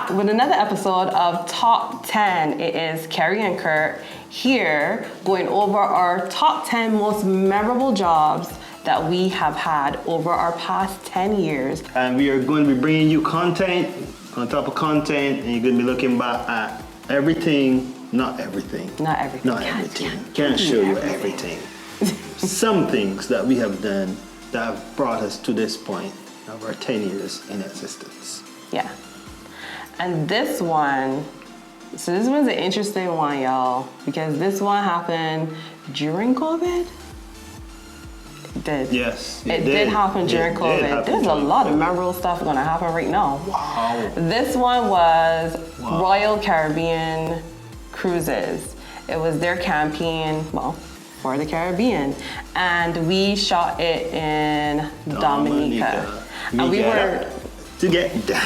back with another episode of Top 10. It is Carrie and Kurt here going over our top 10 most memorable jobs that we have had over our past 10 years. And we are going to be bringing you content on top of content, and you're going to be looking back at everything, not everything. Not everything. Can't show you everything. Some things that we have done that have brought us to this point of our 10 years in existence. Yeah. And this one, so this one's an interesting one, y'all, because this one happened during COVID. It did. Yes. It did happen during COVID. There's a lot of memorable stuff going to happen right now. Wow. This one was Royal Caribbean Cruises. It was their campaign, well, for the Caribbean. And we shot it in Dominica. And we were... To get down.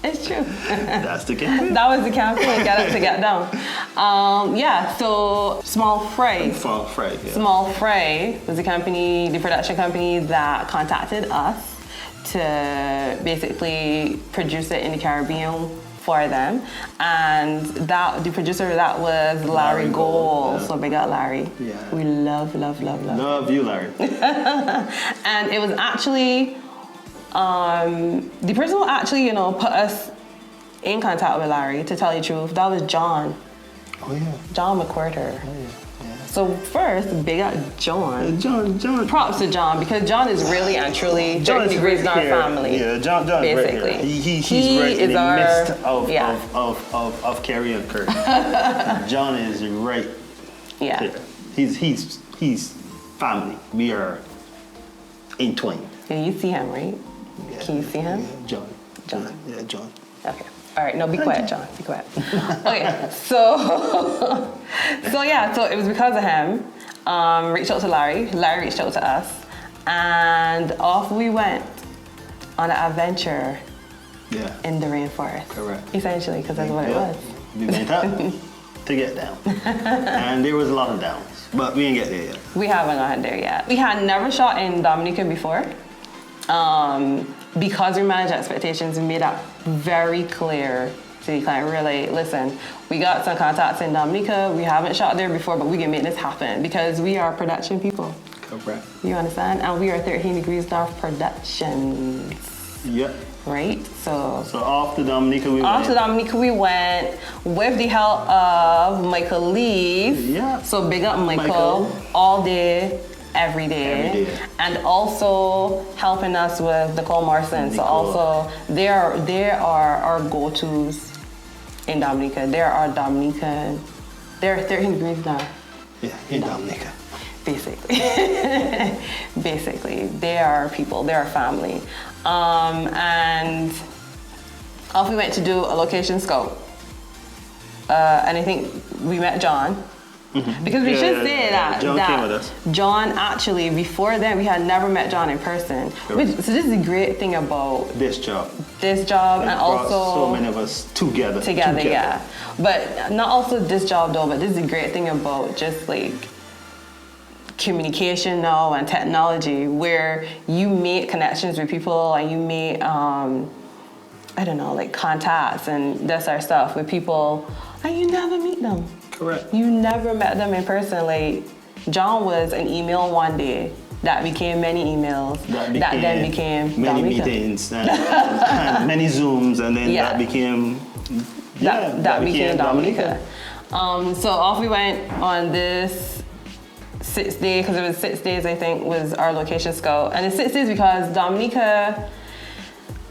It's true. That's the campaign. That was the campaign, get up to get down. Yeah, so Small Fry. Small Fry was the company, the production company that contacted us to basically produce it in the Caribbean for them. And that the producer of that was Larry Gold. Yeah. So big up Larry. Yeah. We love. Love you, Larry. And it was actually the person who actually, put us in contact with Larry, to tell you the truth, that was John. Oh yeah. John McWhirter. Oh yeah. So first, big up John. John. Props to John, because John is really and truly 30 degrees in our family. Yeah, John basically. Right here. He's right in the midst of Carrie and Kurt. John is right here. He's family. We are entwined. Yeah, you see him, right? Yeah. Can you see him? Yeah, John. Yeah, John. Okay. All right, no, be quiet, John. Be quiet. Okay, so it was because of him. Reached out to Larry. Larry reached out to us, and off we went on an adventure. Yeah. In the rainforest. Correct. Essentially, because that's what it was. We went up to get down, and there was a lot of downs, but we didn't get there yet. We haven't gotten there yet. We had never shot in Dominica before. Because we managed expectations, we made that very clear to the client. We were like, listen, we got some contacts in Dominica. We haven't shot there before, but we can make this happen because we are production people. Correct. You understand? And we are 13 Degrees North Productions. Yep. Right? So off to Dominica we went. Off to Dominica we went with the help of Michael Leaf. Yeah. So big up Michael. All day. Every day. And also helping us with Nicole Morrison. So also they are our go-tos in Dominica. They're our Dominican. They're 13 degrees now. Yeah, in Dominica. Basically. Basically. They are our people, they're our family. And off we went to do a location scope. And I think we met John. Mm-hmm. Because we should say that John came with us. John actually, before then, we had never met John in person. So this is the great thing about this job, and also so many of us together. Yeah. But not also this job though, but this is the great thing about just like communication now and technology, where you make connections with people and you make like contacts and that sort of stuff with people, and you never meet them. Correct. You never met them in person. Like, John was an email one day that became many emails that then became many Dominica. Meetings and many Zooms, and then that became that became Dominica. So off we went on this 6 day, because it was 6 days I think was our location scout, and it's 6 days because Dominica.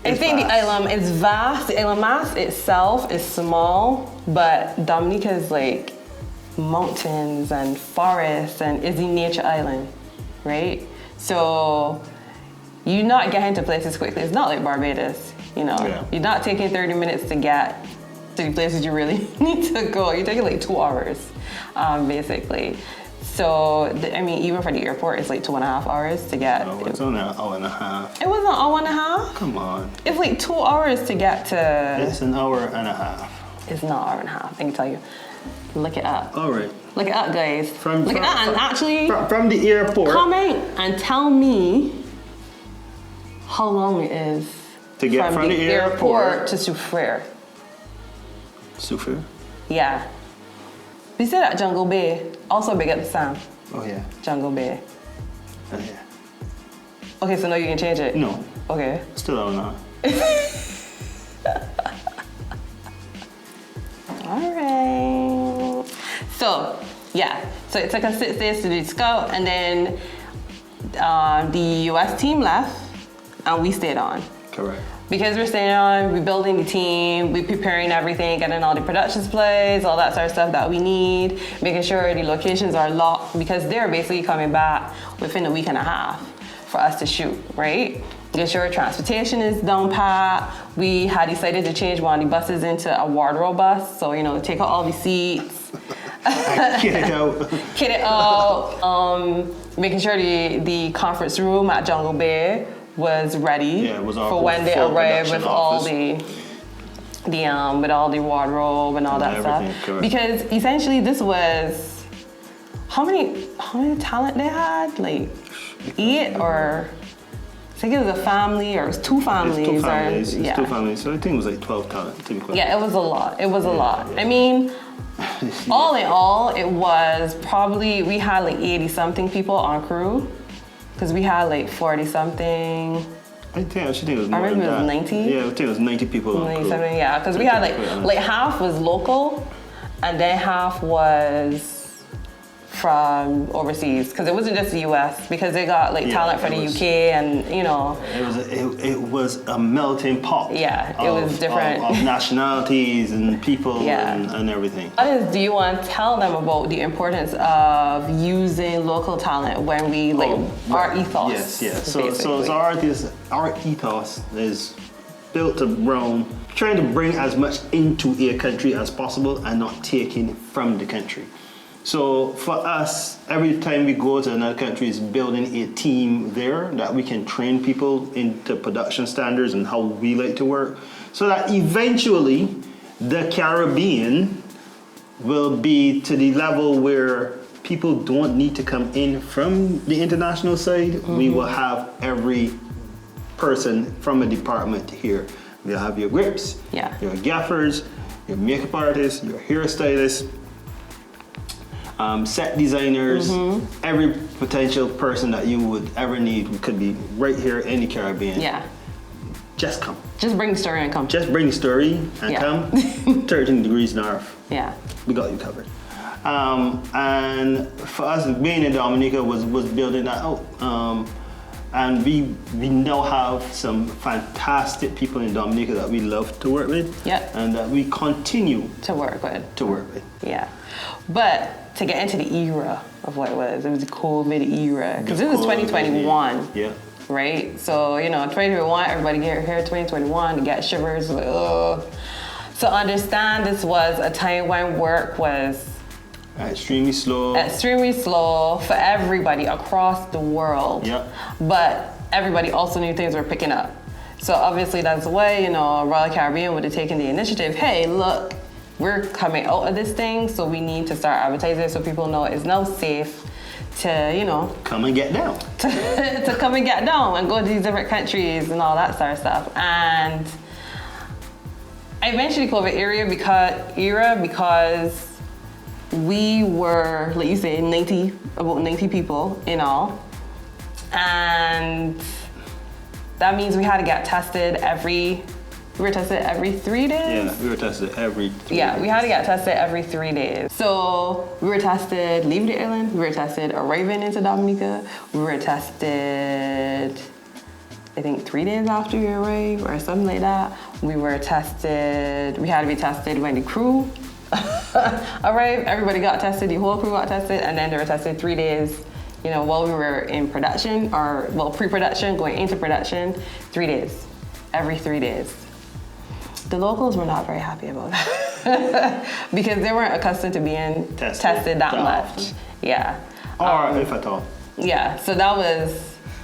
I think the island is vast. The island mass itself is small, but Dominica is like mountains and forests and is a nature island, right? So you're not getting to places quickly. It's not like Barbados, You're not taking 30 minutes to get to the places you really need to go. You're taking like 2 hours, basically. So, even for the airport, it's like 2.5 hours to get. No, it's only an hour and a half. It wasn't an hour and a half? Come on. It's like 2 hours to get to... It's an hour and a half. It's not an hour and a half, I can tell you. Look it up. All right. Look it up, guys. From the airport. Comment and tell me how long it is To get from the airport to Soufriere. Soufriere? Yeah. We said at Jungle Bay. Also big up Sam. Oh, yeah. Jungle Bay. Oh, yeah. Okay, so now you can change it? No. Okay. Still don't know. All right. So, yeah. So it took us 6 days to do scout, and then the US team left, and we stayed on. Correct. Because we're staying on, we're building the team, we're preparing everything, getting all the productions plays, all that sort of stuff that we need, making sure the locations are locked, because they're basically coming back within a week and a half for us to shoot, right? Making sure transportation is down pat. We had decided to change one of the buses into a wardrobe bus, so, you know, take out all the seats. Kit it out. Kit it out. Making sure the conference room at Jungle Bay was ready for when they arrived with all with all the wardrobe and all that stuff. Correct. Because essentially this was how many talent they had? Like 8 or I think it was a family or it was 2 families. It's 2 families. Or, yeah. It's 2 families. So I think it was like 12 talent to be quite. Yeah, it was a lot. It was a lot. I mean, all in all, it was probably, we had like 80 something people on crew. Because we had like 40 something. I think it was more I remember than it was that. 90. Yeah, I think it was 90 people on 90 crew. something, yeah. Because we had like half was local, and then half was from overseas. Because it wasn't just the US, because they got like talent from the UK and, you know. It was a melting pot. Yeah, it was different. Of nationalities and people Yeah. and everything. Do you want to tell them about the importance of using local talent when we our ethos? Yes. So our ethos is built around trying to bring as much into a country as possible and not taking from the country. So for us, every time we go to another country, is building a team there that we can train people into production standards and how we like to work, so that eventually the Caribbean will be to the level where people don't need to come in from the international side. Mm-hmm. We will have every person from a department here. We'll have your grips, your gaffers, your makeup artists, your hairstylists, set designers, every potential person that you would ever need could be right here in the Caribbean. Yeah. Just come. Just bring the story and come. Just bring the story and come. 13 degrees north. Yeah. We got you covered. And for us, being in Dominica was building that out. And we now have some fantastic people in Dominica that we love to work with. Yeah. And that we continue to work with. Yeah. But to get into the era of what it was the COVID era. Because it was 2021. Yeah. Right? So, you know, 2021, everybody get here 2021 to get shivers. Like, ugh. So understand this was a time when work was extremely slow for everybody across the world. Yeah. But everybody also knew things were picking up. So obviously that's why, you know, Royal Caribbean would have taken the initiative. Hey, look, we're coming out of this thing, so we need to start advertising so people know it's now safe to, you know, come and get down. to come and get down and go to these different countries and all that sort of stuff. And I mentioned the COVID era because we were, like you say, about 90 people in all. And that means we had to get tested we were tested every 3 days? Yeah, we were tested every 3 days. Yeah, we had to get tested every 3 days. So we were tested leaving the island, we were tested arriving into Dominica, we were tested, I think 3 days after we arrived or something like that. We had to be tested when the crew arrived. Everybody got tested, the whole crew got tested, and then they were tested 3 days, you know, while we were in production, pre-production, going into production, 3 days, every 3 days. The locals were not very happy about that because they weren't accustomed to being tested that much. Often. Yeah. Or if at all. Yeah, so that was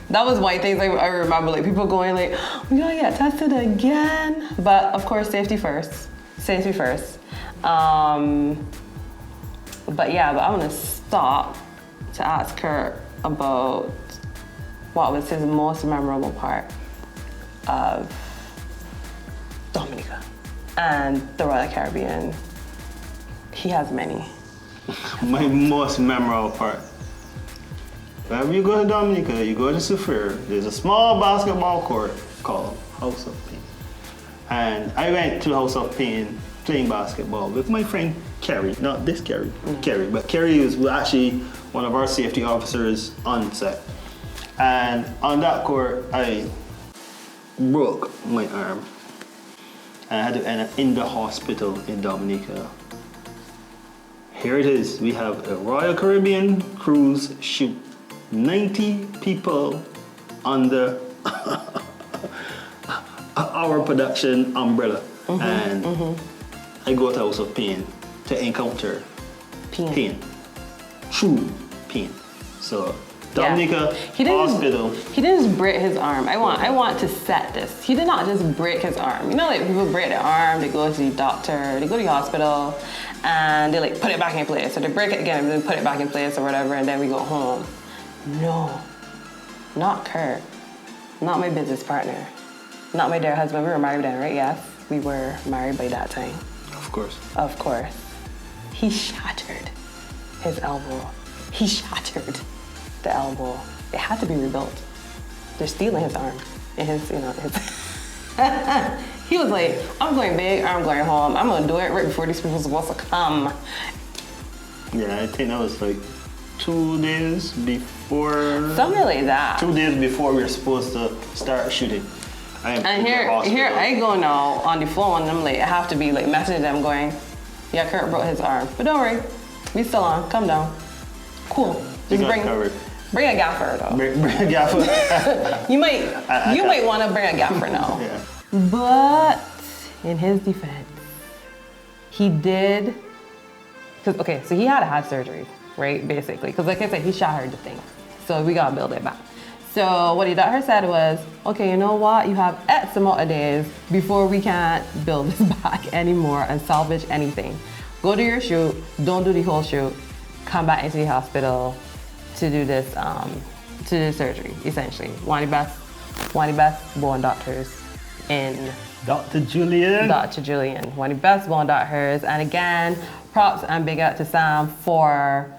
one thing I remember, like people going like, we gotta get tested again. But of course, safety first. But I'm gonna stop to ask Kurt about what was his most memorable part of Dominica. And the Royal Caribbean, he has many. My most memorable part. Whenever you go to Dominica, you go to Soufriere, there's a small basketball court called House of Pain. And I went to House of Pain playing basketball with my friend Kerry, not this Kerry, Kerry, but Kerry was actually one of our safety officers on set. And on that court, I broke my arm. And I had to end up in the hospital in Dominica. Here it is, we have a Royal Caribbean cruise shoot. 90 people under our production umbrella. And I go to House of Pain to encounter pain. True pain. So Dominica Hospital. He didn't just break his arm. I want to set this. He did not just break his arm. You know, like people break their arm, they go to the doctor, they go to the hospital, and they like put it back in place. So they break it again and then put it back in place or whatever, and then we go home. No, not Kurt, not my business partner, not my dear husband. We were married then, right? Yes, we were married by that time. Of course. Of course. He shattered his elbow. He shattered the elbow. It had to be rebuilt. They're stealing his arm and his. He was like, I'm going big or I'm going home. I'm gonna do it right before these people are supposed to come. Yeah, I think that was like 2 days before. Something like that. 2 days before we were supposed to start shooting. And here I go now on the phone. I'm like, I have to be like messaging them going, yeah, Kurt broke his arm, but don't worry, we still on. Come down. Cool. Just bring a gaffer though. Bring a gaffer. you might want to bring a gaffer now. Yeah. But in his defense, he did. So he had to have surgery, right? Basically, because like I said, he shattered the thing, so we gotta build it back. So what the doctor said was, okay, you know what? You have X amount of days before we can't build this back anymore and salvage anything. Go do your shoot. Don't do the whole shoot. Come back into the hospital to do this, to do surgery. Essentially, one of the best born doctors in. Dr. Julian, one of the best born doctors. And again, props and big up to Sam for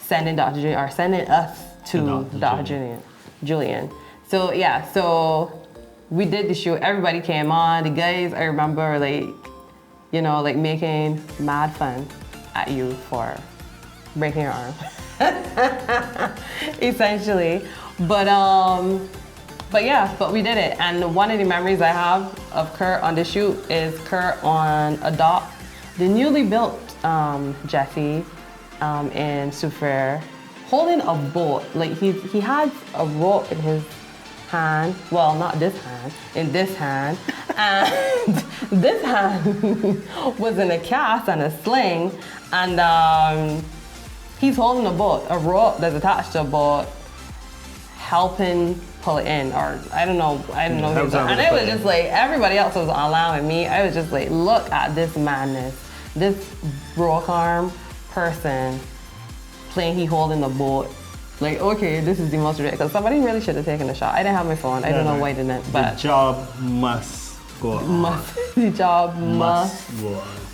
sending Dr. Julian or sending us to Dr. Julian. So yeah, so we did the shoot. Everybody came on. The guys, I remember, like making mad fun at you for breaking your arm, essentially. But we did it. And one of the memories I have of Kurt on the shoot is Kurt on a dock, the newly built jetty in Soufriere, holding a boat. Like he had a rope in his hand. Well, not this hand, in this hand. And this hand was in a cast and a sling. And he's holding a boat, a rope that's attached to a boat, helping pull it in, or I don't know. And it was just like, everybody else was allowing me. I was just like, look at this madness. This broke arm person playing he holding the boat. Like, okay, this is the most ridiculous. Somebody really should have taken a shot. I didn't have my phone. I don't know why I didn't. But the job must go on. The job must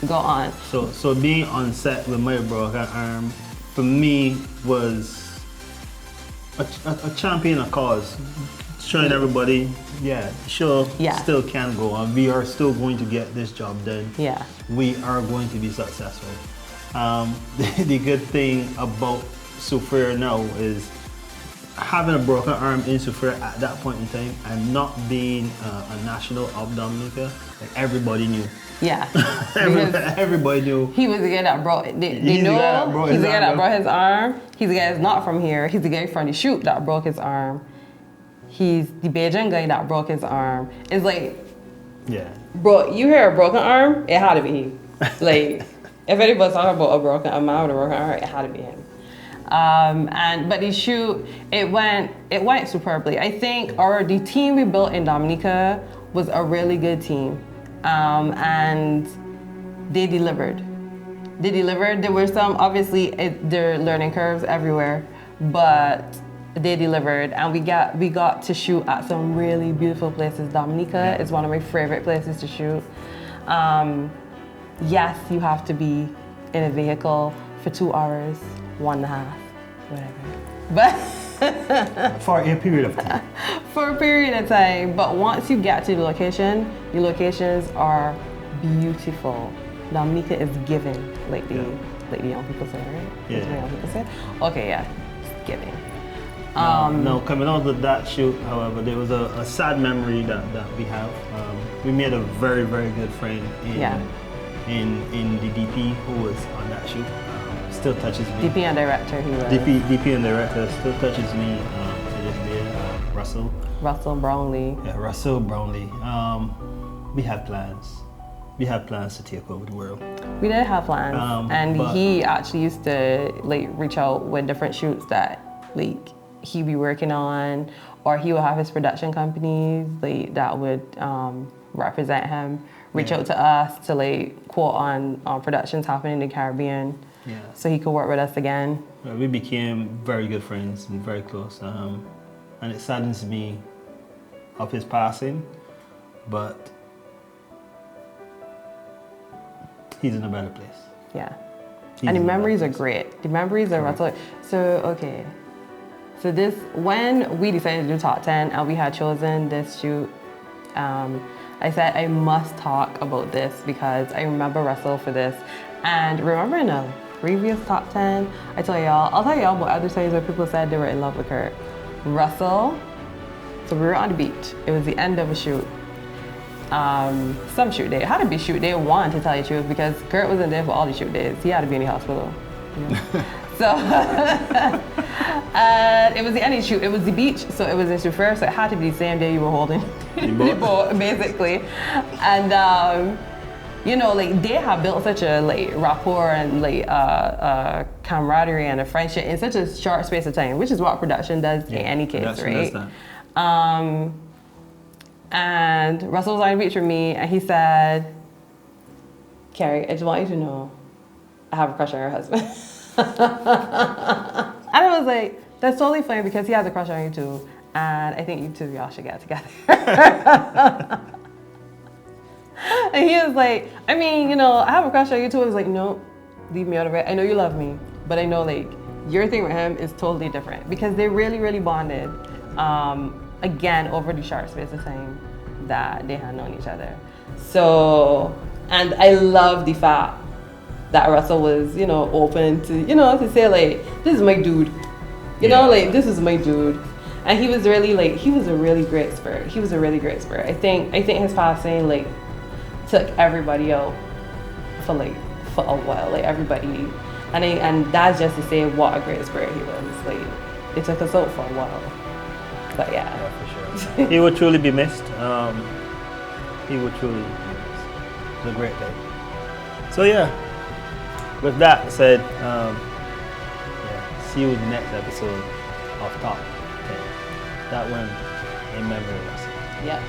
go on. So being on set with my broken arm, for me, was a champion of cause. Showing everybody, still can go on. We are still going to get this job done. Yeah. We are going to be successful. The good thing about Soufriere now is having a broken arm in Soufriere at that point in time and not being a national of Dominica, like everybody knew. Yeah. Everybody knew. He was the guy that brought, he's the guy that brought his arm. He's the guy that's not from here. He's the guy from the shoot that broke his arm. He's the Beijing guy that broke his arm. It's like, bro, you hear a broken arm, it had to be him. Like, if anybody's talking about a man with a broken arm, it had to be him. But the shoot, it went superbly. I think the team we built in Dominica was a really good team. And they delivered. There were some, obviously, there are learning curves everywhere, but they delivered, and we got to shoot at some really beautiful places. Dominica is one of my favorite places to shoot. Yes, you have to be in a vehicle for 2 hours, 1.5, whatever. But For a period of time. for a period of time. But once you get to the location, the locations are beautiful. Dominica is giving, like the young people say, right? Yeah. That's what young people say. Okay, yeah, it's giving. No, coming out of that shoot, however, there was a sad memory that we have. We made a very, very good friend in the DP who was on that shoot. Still touches me. DP and director, he was. DP and director still touches me to this day. Russell Brownlee. Yeah, Russell Brownlee. We had plans. We had plans to take over the world. We did have plans, and but he actually used to like reach out with different shoots that like he be working on, or he would have his production companies like that would represent him, reach out to us to like quote on productions happening in the Caribbean, so he could work with us again. We became very good friends and very close, and it saddens me of his passing, but he's in a better place. Yeah. And the memories are great. The memories are Russell. So, okay. So this, when we decided to do top 10 and we had chosen this shoot, I said I must talk about this because I remember Russell for this. And remember in a previous top 10, I'll tell y'all about other times where people said they were in love with Kurt. Russell, so we were on the beach. It was the end of a shoot. Some shoot day. It had to be shoot day one, to tell you the truth, because Kurt wasn't there for all the shoot days. He had to be in the hospital. So, it was the end of the shoot. It was the beach, so it was in Chauffeur, so it had to be the same day you were holding the boat, basically. And, you know, like, they have built such a, like, rapport and, like, camaraderie and a friendship in such a short space of time, which is what production does in any case, right? And Russell was on the beach with me, and he said, Carrie, I just want you to know I have a crush on your husband. And I was like, that's totally fine because he has a crush on you too, and I think you two, y'all should get together. And he was like, I mean, you know, I have a crush on you too. I was like, no, leave me out of it. I know you love me, but I know like your thing with him is totally different because they really, really bonded. Again, over the short space of time that they had known each other. So, and I love the fact that Russell was, you know, open to, you know, to say like, this is my dude. You know, like, this is my dude. And he was really like, he was a really great spirit. He was a really great spirit. I think his passing like took everybody out for a while, like everybody. And that's just to say what a great spirit he was. Like, it took us out for a while. But yeah. For sure. He would truly be missed. He would truly be missed. It's a great day. So yeah, with that said, see you in the next episode of Top 10. That one in memory of us. Yep.